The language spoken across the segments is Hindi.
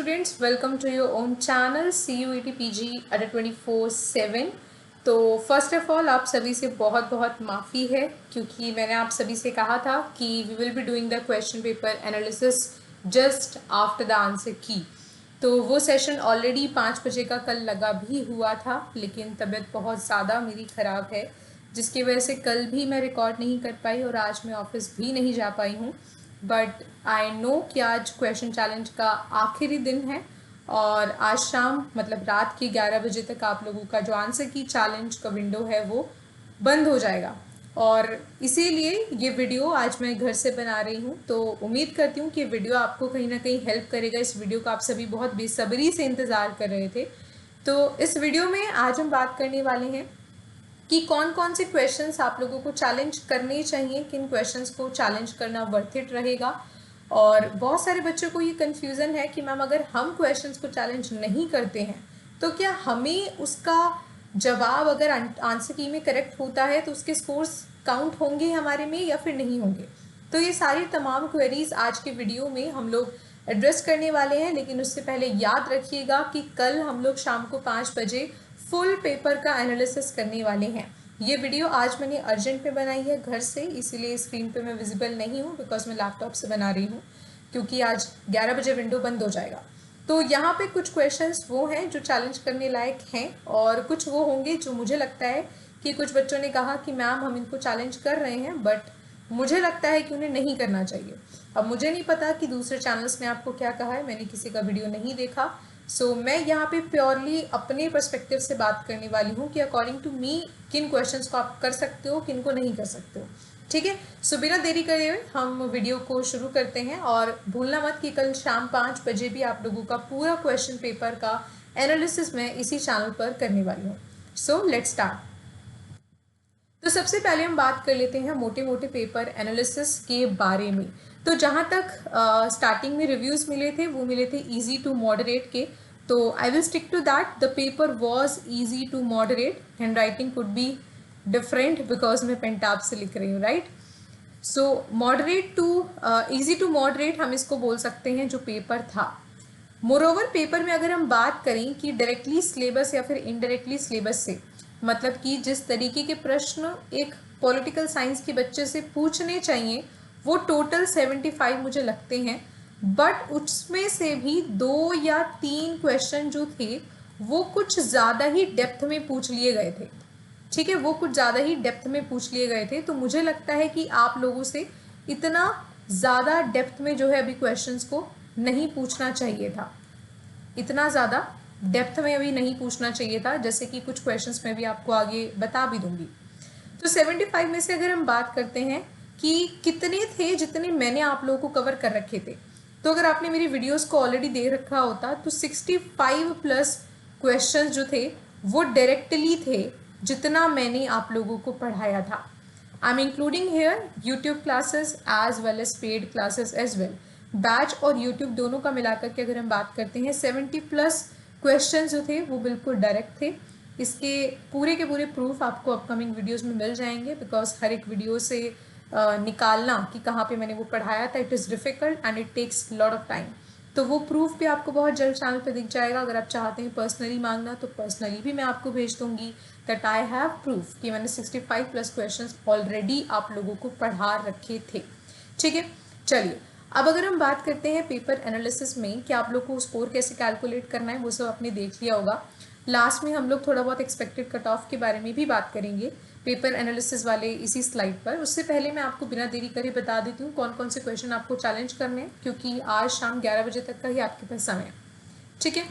students, welcome to your own channel CUET PG at 24/7। तो फर्स्ट ऑफ ऑल आप सभी से बहुत बहुत माफ़ी है क्योंकि मैंने आप सभी से कहा था कि we will be doing the question paper analysis just after the answer key. तो वो सेशन ऑलरेडी 5 बजे का कल लगा भी हुआ था, लेकिन तबीयत बहुत ज़्यादा मेरी ख़राब है जिसकी वजह से कल भी मैं रिकॉर्ड नहीं कर पाई और आज मैं ऑफिस भी नहीं जा पाई हूँ। बट आई नो कि आज क्वेश्चन चैलेंज का आखिरी दिन है और आज शाम मतलब रात के 11 बजे तक आप लोगों का जो आंसर की चैलेंज का विंडो है वो बंद हो जाएगा। और इसीलिए ये वीडियो आज मैं घर से बना रही हूँ। तो उम्मीद करती हूँ कि वीडियो आपको कहीं ना कहीं हेल्प करेगा। इस वीडियो को आप सभी बहुत बेसब्री से इंतज़ार कर रहे थे। तो इस वीडियो में आज हम बात करने वाले हैं कि कौन कौन से क्वेश्चंस आप लोगों को चैलेंज करने चाहिए, किन क्वेश्चंस को चैलेंज करना वर्थ इट रहेगा। और बहुत सारे बच्चों को ये कन्फ्यूज़न है कि मैम अगर हम क्वेश्चंस को चैलेंज नहीं करते हैं तो क्या हमें उसका जवाब अगर आंसर की में करेक्ट होता है तो उसके स्कोर्स काउंट होंगे हमारे में या फिर नहीं होंगे। तो ये सारी तमाम क्वेरीज आज के वीडियो में हम लोग एड्रेस करने वाले हैं। लेकिन उससे पहले याद रखिएगा कि कल हम लोग शाम को 5 बजे फुल पेपर का एनालिसिस करने वाले हैं। ये वीडियो आज मैंने अर्जेंट में बनाई है घर से, इसीलिए स्क्रीन पे मैं विजिबल नहीं हूँ बिकॉज मैं लैपटॉप से बना रही हूँ क्योंकि आज 11 बजे विंडो बंद हो जाएगा। तो यहाँ पे कुछ क्वेश्चंस वो हैं जो चैलेंज करने लायक हैं और कुछ वो होंगे जो मुझे लगता है कि कुछ बच्चों ने कहा कि मैम हम इनको चैलेंज कर रहे हैं, बट मुझे लगता है कि उन्हें नहीं करना चाहिए। अब मुझे नहीं पता कि दूसरे चैनल्स ने आपको क्या कहा है, मैंने किसी का वीडियो नहीं देखा। सो मैं यहाँ पे प्योरली अपने पर्सपेक्टिव से बात करने वाली हूँ कि अकॉर्डिंग टू मी किन क्वेश्चंस को आप कर सकते हो, किन को नहीं कर सकते हो। ठीक है, सो बिना देरी करे हुए हम वीडियो को शुरू करते हैं। और भूलना मत कि कल शाम 5 बजे भी आप लोगों का पूरा क्वेश्चन पेपर का एनालिसिस मैं इसी चैनल पर करने वाली हूँ। So let's start. तो सबसे पहले हम बात कर लेते हैं मोटे मोटे पेपर एनालिसिस के बारे में। तो जहाँ तक स्टार्टिंग में रिव्यूज़ मिले थे वो मिले थे इजी टू मॉडरेट के। तो I will stick to that. The paper was easy to moderate. Handwriting could be different because मैं पेंटाब से लिख रही हूँ, right. So moderate to easy to moderate हम इसको बोल सकते हैं जो पेपर था। मोरोवर पेपर में अगर हम बात करें कि डायरेक्टली सिलेबस या फिर इनडायरेक्टली सिलेबस से, मतलब कि जिस तरीके के प्रश्न एक पॉलिटिकल साइंस के बच्चे से पूछने चाहिए वो टोटल 75 मुझे लगते हैं। बट उसमें से भी 2 या 3 क्वेश्चन जो थे वो कुछ ज़्यादा ही डेप्थ में पूछ लिए गए थे। ठीक है, वो कुछ ज़्यादा ही डेप्थ में पूछ लिए गए थे। तो मुझे लगता है कि आप लोगों से इतना ज़्यादा डेप्थ में जो है अभी क्वेश्चंस को नहीं पूछना चाहिए था, इतना ज़्यादा डेप्थ में अभी नहीं पूछना चाहिए था, जैसे कि कुछ क्वेश्चंस मैं भी आपको आगे बता भी दूंगी। तो 75 में से अगर हम बात करते हैं कि कितने थे जितने मैंने आप लोगों को कवर कर रखे थे, तो अगर आपने मेरी वीडियोस को ऑलरेडी देख रखा होता तो 65 प्लस क्वेश्चंस जो थे वो डायरेक्टली थे जितना मैंने आप लोगों को पढ़ाया था। I am including here YouTube classes as well as paid classes as well. Batch और यूट्यूब दोनों का मिलाकर के अगर हम बात करते हैं 70 प्लस क्वेश्चन जो थे वो बिल्कुल डायरेक्ट थे। इसके पूरे के पूरे प्रूफ आपको अपकमिंग वीडियोस में मिल जाएंगे बिकॉज हर एक वीडियो से निकालना कि कहाँ पे मैंने वो पढ़ाया था it is difficult and it takes lot of time. तो वो प्रूफ भी आपको बहुत जल्द चैनल पे दिख जाएगा। अगर आप चाहते हैं पर्सनली मांगना तो पर्सनली भी मैं आपको भेज दूंगी दैट आई हैव प्रूफ कि मैंने 65 प्लस क्वेश्चंस ऑलरेडी आप लोगों को पढ़ा रखे थे। ठीक है, चलिए अब अगर हम बात करते हैं पेपर एनालिसिस में कि आप लोग को स्कोर कैसे कैलकुलेट करना है वो सब आपने देख लिया होगा। लास्ट में हम लोग थोड़ा बहुत एक्सपेक्टेड कट ऑफ के बारे में भी बात करेंगे पेपर एनालिसिस वाले इसी स्लाइड पर। उससे पहले मैं आपको बिना देरी करे बता देती हूँ कौन कौन से क्वेश्चन आपको चैलेंज करने हैं, क्योंकि आज शाम 11 बजे तक का ही आपके पास समय है। ठीक है,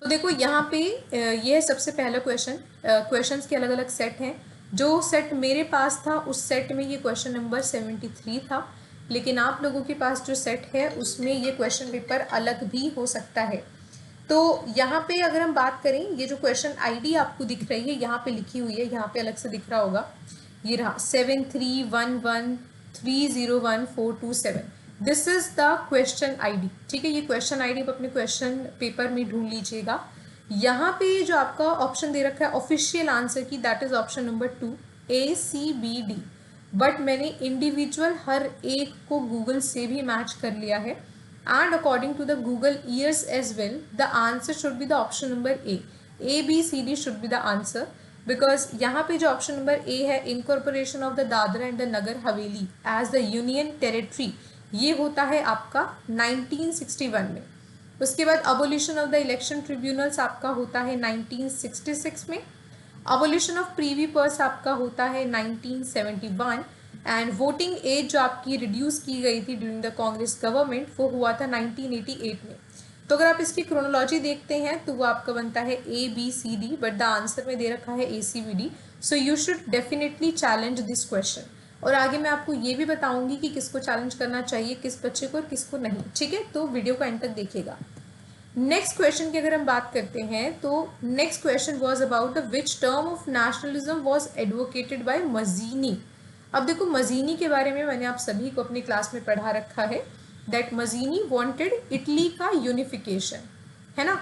तो देखो यहाँ पे ये है सबसे पहला क्वेश्चन। क्वेश्चंस के अलग अलग सेट हैं। जो सेट मेरे पास था उस सेट में ये क्वेश्चन नंबर 73 था, लेकिन आप लोगों के पास जो सेट है उसमें ये क्वेश्चन पेपर अलग भी हो सकता है। तो यहाँ पे अगर हम बात करें, ये जो क्वेश्चन आईडी आपको दिख रही है यहाँ पे लिखी हुई है, यहाँ पे अलग से दिख रहा होगा, ये रहा 7311301427। This is the question ID. ठीक है, ये क्वेश्चन आईडी आप अपने क्वेश्चन पेपर में ढूंढ लीजिएगा। यहाँ पे जो आपका ऑप्शन दे रखा है ऑफिशियल आंसर की, that is option number 2 ACBD। But मैंने इंडिविजुअल हर एक को गूगल से भी मैच कर लिया है and according to the Google ears as well, the answer should be the option number A. A, B, C, D should be the answer, because यहाँ पे जो ऑप्शन नंबर ए है, incorporation of the Dadra and the Nagar Haveli as the union territory, ये होता है आपका 1961 में। उसके बाद abolition of the election tribunals आपका होता है 1966 में। अबोलिशन ऑफ प्रीवी पर्स आपका होता है 1971 एंड वोटिंग एज जो आपकी रिड्यूस की गई थी ड्यूरिंग द कांग्रेस गवर्नमेंट वो हुआ था 1988 में। तो अगर आप इसकी क्रोनोलॉजी देखते हैं तो वो आपका बनता है A B C D, but the answer में दे रखा है A C B D. So you should definitely challenge this question. और आगे मैं आपको ये भी बताऊंगी कि किसको चैलेंज करना चाहिए, किस बच्चे को और किसको नहीं, ठीक है। तो वीडियो को एंड तक देखिएगा। नेक्स्ट क्वेश्चन की अगर हम बात करते हैं तो next question was about which term of nationalism was advocated by Mazzini. अब देखो मजीनी के बारे में मैंने आप सभी को अपनी क्लास में पढ़ा रखा है दैट मजीनी वांटेड इटली का यूनिफिकेशन, है ना।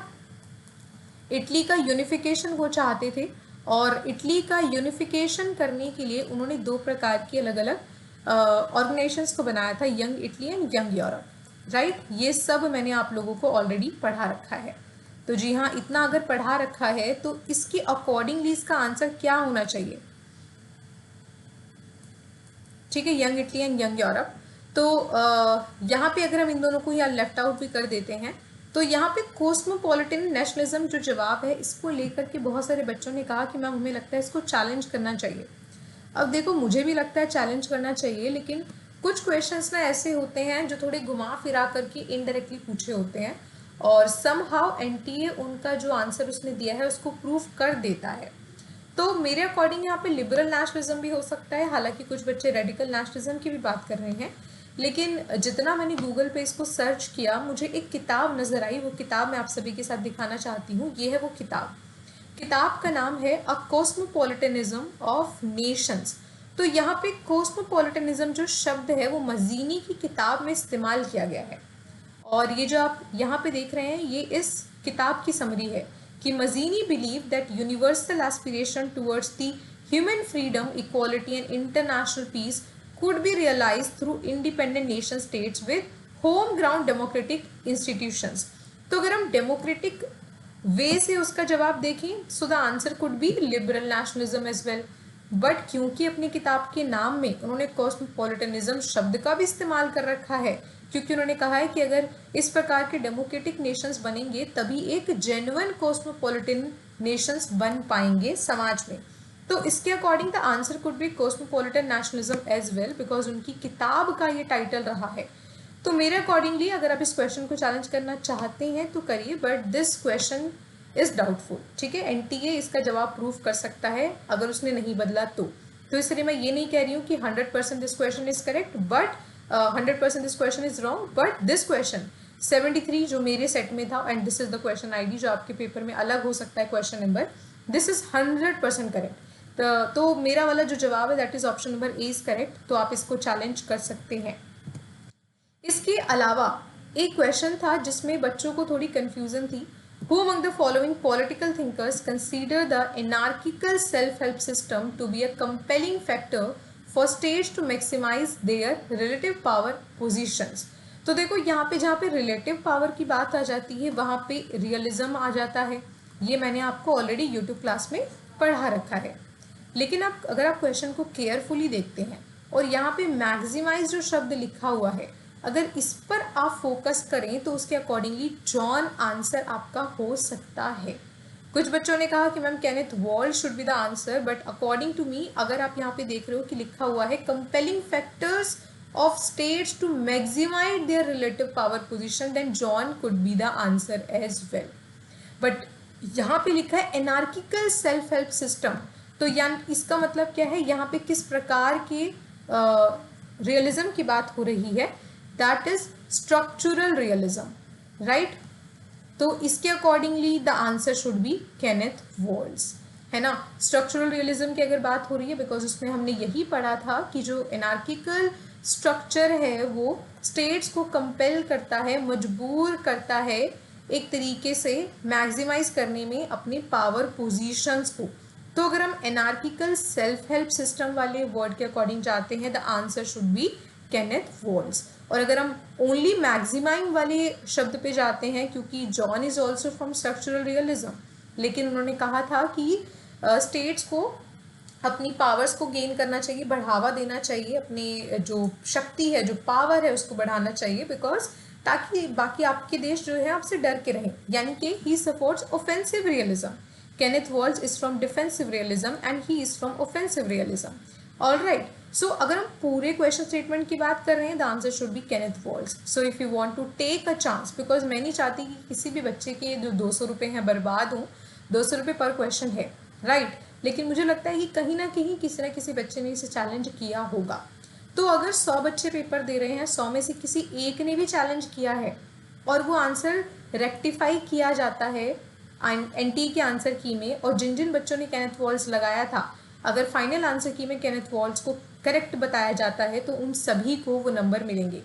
इटली का यूनिफिकेशन वो चाहते थे और इटली का यूनिफिकेशन करने के लिए उन्होंने दो प्रकार की अलग अलग ऑर्गेनाइजेशंस को बनाया था, young Italy and young Europe, right. ये सब मैंने आप लोगों को ऑलरेडी पढ़ा रखा है। तो जी हाँ, इतना अगर पढ़ा रखा है तो इसके अकॉर्डिंगली इसका आंसर क्या होना चाहिए, ठीक है, young Italy and young Europe. तो यहाँ पे अगर हम इन दोनों को यहाँ लेफ्ट आउट भी कर देते हैं तो यहाँ पे कोस्मोपॉलिटन नेशनलिज्म जो जवाब है इसको लेकर के बहुत सारे बच्चों ने कहा कि मैम हमें लगता है इसको चैलेंज करना चाहिए। अब देखो मुझे भी लगता है चैलेंज करना चाहिए, लेकिन कुछ क्वेश्चंस ना ऐसे होते हैं जो थोड़े घुमा फिरा करके इनडायरेक्टली पूछे होते हैं और समहाउ एनटीए उनका जो आंसर उसने दिया है उसको प्रूव कर देता है। तो मेरे अकॉर्डिंग यहाँ पे लिबरल नेशनलिज्म भी हो सकता है, हालांकि कुछ बच्चे रेडिकल नेशनलिज्म की भी बात कर रहे हैं, लेकिन जितना मैंने गूगल पे इसको सर्च किया मुझे एक किताब नज़र आई। वो किताब मैं आप सभी के साथ दिखाना चाहती हूँ। ये है वो किताब का नाम है अ कॉस्मोपॉलिटनिज्म ऑफ नेशंस। तो यहाँ पे कॉस्मोपॉलिटनिज्म जो शब्द है वो मजीनी की किताब में इस्तेमाल किया गया है और ये जो आप यहाँ पे देख रहे हैं ये इस किताब की समरी है कि Mazzini believe that universal aspiration towards the human freedom, equality and international peace could be realized through independent nation states with home ground democratic institutions। तो अगर हम डेमोक्रेटिक वे से उसका जवाब देखें so the answer could be liberal nationalism as well, but क्योंकि अपनी किताब के नाम में उन्होंने कॉस्मोपॉलिटनिज्म शब्द का भी इस्तेमाल कर रखा है, क्योंकि उन्होंने कहा है कि अगर इस प्रकार के डेमोक्रेटिक नेशंस बनेंगे तभी एक जेन्युइन कॉस्मोपॉलिटन नेशंस बन पाएंगे समाज में। तो इसके according the answer could be cosmopolitan nationalism as well, because उनकी किताब का ये टाइटल रहा है। तो मेरे अकॉर्डिंगली अगर आप इस क्वेश्चन को चैलेंज करना चाहते हैं तो करिए, but this question is doubtful, ठीक है। एनटीए इसका जवाब प्रूव कर सकता है अगर उसने नहीं बदला तो इसलिए मैं ये नहीं कह रही हूँ कि 100% this question is correct, but 100% this question is wrong, but this question 73 जो मेरे सेट में था and this is the question ID जो आपके पेपर में अलग हो सकता है question number, this is 100% correct. तो मेरा वाला जो जवाब है that is option number A is correct. तो आप इसको चैलेंज कर सकते हैं। इसके अलावा एक क्वेश्चन था जिसमें बच्चों को थोड़ी कंफ्यूजन थी। Who among the following political thinkers consider the anarchical self-help system to be a compelling factor for states to maximize their relative power positions? तो देखो यहाँ पे जहाँ पे रिलेटिव पावर की बात आ जाती है वहाँ पे रियलिज्म आ जाता है। ये मैंने आपको ऑलरेडी यूट्यूब क्लास में पढ़ा रखा है, लेकिन अगर आप क्वेश्चन को केयरफुली देखते हैं और यहाँ पे मैक्सिमाइज जो शब्द लिखा हुआ है अगर इस पर आप फोकस करें तो उसके अकॉर्डिंगली जॉन आंसर आपका हो सकता है। कुछ बच्चों ने कहा कि ma'am Kenneth Waltz should be the answer, but according to me अगर आप यहाँ पे देख रहे हो कि लिखा हुआ है compelling factors of states to maximise their relative power position, then John could be the answer as well. But यहाँ पे लिखा है एनार्किकल सेल्फ हेल्प सिस्टम, तो इसका मतलब क्या है, यहाँ पे किस प्रकार के रियलिज्म की बात हो रही है, that is structural realism, right. तो इसके accordingly the answer should be Kenneth Waltz, है ना। स्ट्रक्चरल रियलिज्म की अगर बात हो रही है बिकॉज उसमें हमने यही पढ़ा था कि जो एनार्किकल स्ट्रक्चर है वो स्टेट्स को कंपेल करता है, मजबूर करता है एक तरीके से मैक्सिमाइज करने में अपने पावर पोजीशंस को। तो अगर हम एनार्किकल सेल्फ हेल्प सिस्टम वाले वर्ड के अकॉर्डिंग जाते हैं the answer should be Kenneth Waltz. और अगर हम ओनली मैक्सिमाइंग वाले शब्द पे जाते हैं, क्योंकि John is also from structural realism, लेकिन उन्होंने कहा था कि स्टेट्स को अपनी पावर्स को गेन करना चाहिए, बढ़ावा देना चाहिए, अपनी जो शक्ति है, जो पावर है, उसको बढ़ाना चाहिए, बिकॉज ताकि बाकी आपके देश जो है आपसे डर के रहें, यानी कि he supports offensive realism. Kenneth Waltz is from defensive realism and he is from offensive realism. Alright, so अगर हम पूरे क्वेश्चन स्टेटमेंट की बात कर रहे हैं, the answer should be Kenneth Waltz. So if you want to take a chance, because मैं नहीं चाहती कि किसी भी बच्चे के जो 200 रुपये हैं बर्बाद हों, 200 रुपये पर क्वेश्चन है, राइट, लेकिन मुझे लगता है कि कहीं ना कहीं किसी ना किसी बच्चे ने इसे चैलेंज किया होगा। तो अगर 100 बच्चे पेपर दे रहे हैं, 100 में से किसी एक ने भी चैलेंज किया है और वो आंसर रेक्टिफाई किया जाता है एनटी के आंसर की में, और जिन जिन बच्चों ने केनेथ वॉल्स लगाया था, अगर फाइनल आंसर की में केनेथ वॉल्स को करेक्ट बताया जाता है, तो उन सभी को वो नंबर मिलेंगे,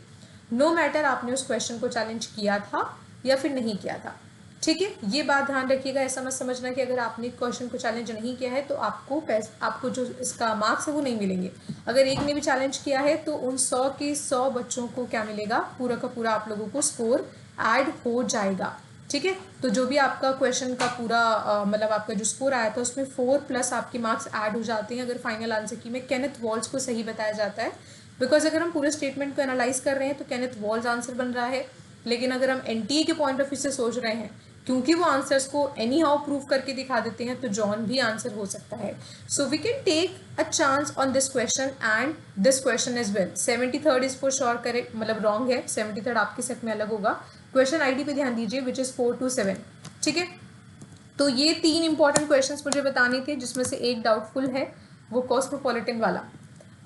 नो मैटर आपने उस क्वेश्चन को चैलेंज किया था या फिर नहीं किया था। ठीक है, ये बात ध्यान रखिएगा। ऐसा मत समझना कि अगर आपने क्वेश्चन को चैलेंज नहीं किया है तो आपको जो इसका मार्क्स है वो नहीं मिलेंगे। अगर एक ने भी चैलेंज किया है तो उन 100 के 100 बच्चों को क्या मिलेगा, पूरा का पूरा आप लोगों को स्कोर ऐड हो जाएगा। ठीक है, तो जो भी आपका क्वेश्चन का पूरा मतलब आपका जो स्कोर आया था उसमें 4+ आपके मार्क्स ऐड हो जाते हैं अगर फाइनल आंसर की में केनेथ वॉल्स को सही बताया जाता है। बिकॉज अगर हम पूरे स्टेटमेंट को एनालाइज कर रहे हैं तो केनेथ वॉल्स आंसर बन रहा है, लेकिन अगर हम एनटीए के पॉइंट ऑफ व्यू से सोच रहे हैं, क्योंकि वो आंसर्स को एनी हाउ प्रूव करके दिखा देते हैं, तो जॉन भी आंसर हो सकता है। So we can take a chance on this question and this question is well. 73rd is for sure correct, मतलब रॉन्ग है, 73rd आपके सेट में अलग होगा। क्वेश्चन आईडी पे ध्यान दीजिए, विच इज 4 to 7। ठीक है, तो ये 3 इंपॉर्टेंट क्वेश्चंस मुझे बताने थे, जिसमें से एक डाउटफुल है, वो कॉस्मोपॉलिटन वाला।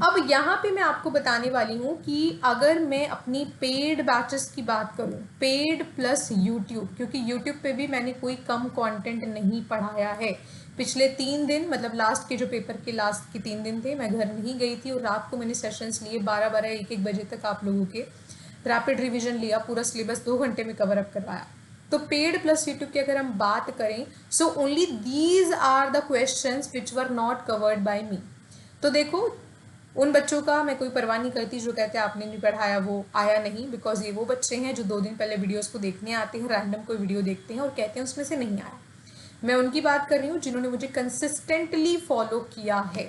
अब यहाँ पे मैं आपको बताने वाली हूँ कि अगर मैं अपनी पेड बैचेस की बात करूँ, पेड प्लस यूट्यूब, क्योंकि यूट्यूब पे भी मैंने कोई कम कंटेंट नहीं पढ़ाया है। पिछले 3 दिन, मतलब लास्ट के जो पेपर के लास्ट के 3 दिन थे, मैं घर नहीं गई थी और रात को मैंने सेशंस लिए 12-12, 1-1 बजे तक आप लोगों के रैपिड रिविजन लिया, पूरा सिलेबस 2 घंटे में कवर अप करवाया। तो पेड प्लस यूट्यूब की अगर हम बात करें, so only these are the questions which were not covered by me. तो देखो, उन बच्चों का मैं कोई परवाह नहीं करती जो कहते हैं आपने नहीं पढ़ाया, वो आया नहीं, बिकॉज ये वो बच्चे हैं जो 2 दिन पहले वीडियोस को देखने आते हैं, रैंडम कोई वीडियो देखते हैं और कहते हैं उसमें से नहीं आया। मैं उनकी बात कर रही हूँ जिन्होंने मुझे कंसिस्टेंटली फॉलो किया है।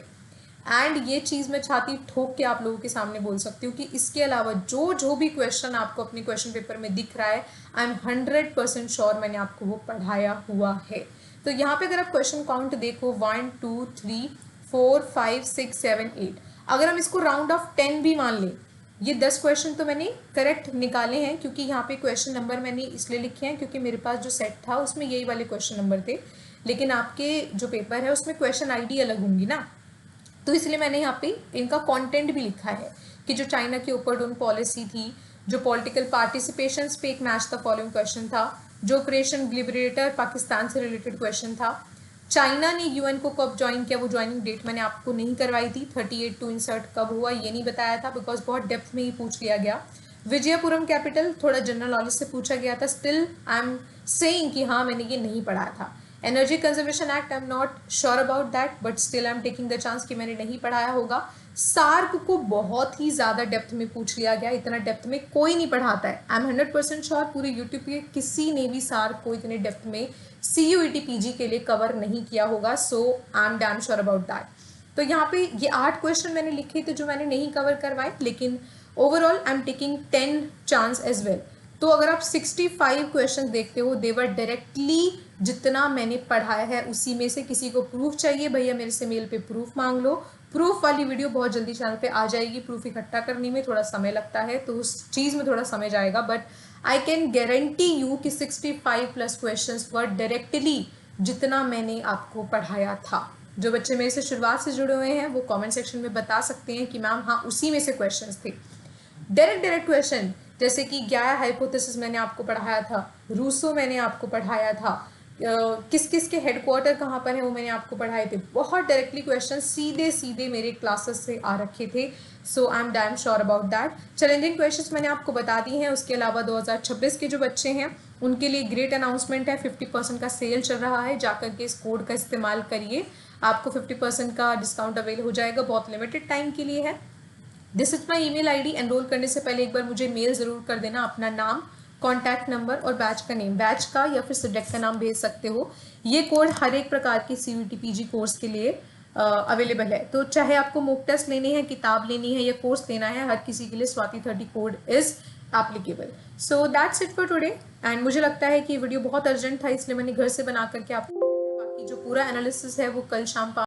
एंड ये चीज़ मैं छाती ठोक के आप लोगों के सामने बोल सकती हूँ कि इसके अलावा जो भी क्वेश्चन आपको अपने क्वेश्चन पेपर में दिख रहा है, आई एम 100% श्योर मैंने आपको वो पढ़ाया हुआ है। तो यहाँ पे अगर आप क्वेश्चन काउंट देखो, 1 2 3 4 5 6 7 8, अगर हम इसको राउंड ऑफ 10 भी मान लें, ये 10 क्वेश्चन तो मैंने करेक्ट निकाले हैं, क्योंकि यहाँ पे क्वेश्चन नंबर मैंने इसलिए लिखे हैं क्योंकि मेरे पास जो सेट था उसमें यही वाले क्वेश्चन नंबर थे, लेकिन आपके जो पेपर है उसमें क्वेश्चन आईडी अलग होंगी ना, तो इसलिए मैंने यहाँ पे इनका कंटेंट भी लिखा है कि जो चाइना के ऊपर ड्रोन पॉलिसी थी, जो पॉलिटिकल पार्टिसिपेशन पे एक मैच द फॉलोइंग क्वेश्चन था, जो ऑपरेशन लिबरेटर पाकिस्तान से रिलेटेड क्वेश्चन था, चाइना ने यूएन को कब ज्वाइन किया, वो ज्वाइनिंग डेट मैंने आपको नहीं करवाई थी, 38 टू इंसर्ट कब हुआ ये नहीं बताया था, बिकॉज बहुत डेप्थ में ही पूछ लिया गया। विजयपुरम कैपिटल थोड़ा जनरल नॉलेज से पूछा गया था, स्टिल आई एम सेइंग कि हाँ मैंने ये नहीं पढ़ाया था। Energy conservation act, I am not sure about that, but still I am taking the chance कि मैंने नहीं पढ़ाया होगा। सार्क को बहुत ही ज़्यादा डेप्थ में पूछ लिया गया, इतना डेप्थ में कोई नहीं पढ़ाता है। आई एम 100% श्योर पूरे यूट्यूब पे किसी ने भी सार्क को इतने डेप्थ में CUET PG के लिए कवर नहीं किया होगा, so I am damn sure about that. तो यहाँ पे ये 8 क्वेश्चन मैंने लिखे थे जो मैंने नहीं कवर करवाए, लेकिन overall I am taking 10 chance as well. तो अगर आप 65 क्वेश्चन देखते हो, देवर डायरेक्टली जितना मैंने पढ़ाया है उसी में से। किसी को प्रूफ चाहिए, भैया मेरे से मेल पे प्रूफ मांग लो। प्रूफ वाली वीडियो बहुत जल्दी चैनल पे आ जाएगी। प्रूफ इकट्ठा करने में थोड़ा समय लगता है, तो उस चीज़ में थोड़ा समय जाएगा, but I can guarantee you कि 65+ क्वेश्चंस वर डायरेक्टली जितना मैंने आपको पढ़ाया था। जो बच्चे मेरे से शुरुआत से जुड़े हुए हैं वो कमेंट सेक्शन में बता सकते हैं कि मैम हाँ उसी में से क्वेश्चंस थे। डायरेक्ट क्वेश्चन जैसे कि गाया हाइपोथेसिस मैंने आपको पढ़ाया था, रूसो मैंने आपको पढ़ाया था, किस किस के हेडक्वार्टर कहाँ पर है वो मैंने आपको पढ़ाए थे। बहुत डायरेक्टली क्वेश्चन सीधे मेरे क्लासेस से आ रखे थे, so I am damn sure about that. Challenging questions मैंने आपको बता दी हैं। उसके अलावा 2026 के जो बच्चे हैं उनके लिए ग्रेट अनाउंसमेंट है, 50% का सेल चल रहा है, जाकर के इस कोड का इस्तेमाल करिए, आपको 50% का डिस्काउंट अवेल हो जाएगा, बहुत लिमिटेड टाइम के लिए है। This is my email ID. Enrol करने से पहले एक बार मुझे मेल ज़रूर कर देना, अपना नाम, कॉन्टैक्ट नंबर और बैच का नेम, बैच का या फिर सब्जेक्ट का नाम भेज सकते हो। ये कोड हर एक प्रकार की CUET PG कोर्स के लिए अवेलेबल है। तो चाहे आपको मॉक टेस्ट लेने हैं, किताब लेनी है या कोर्स लेना है, हर किसी के लिए Swati 30 code is applicable. So that's it for today. And मुझे लगता है कि वीडियो बहुत अर्जेंट था, इसलिए मैंने घर से बना करके आपको, बाकी जो पूरा एनालिसिस है वो कल शाम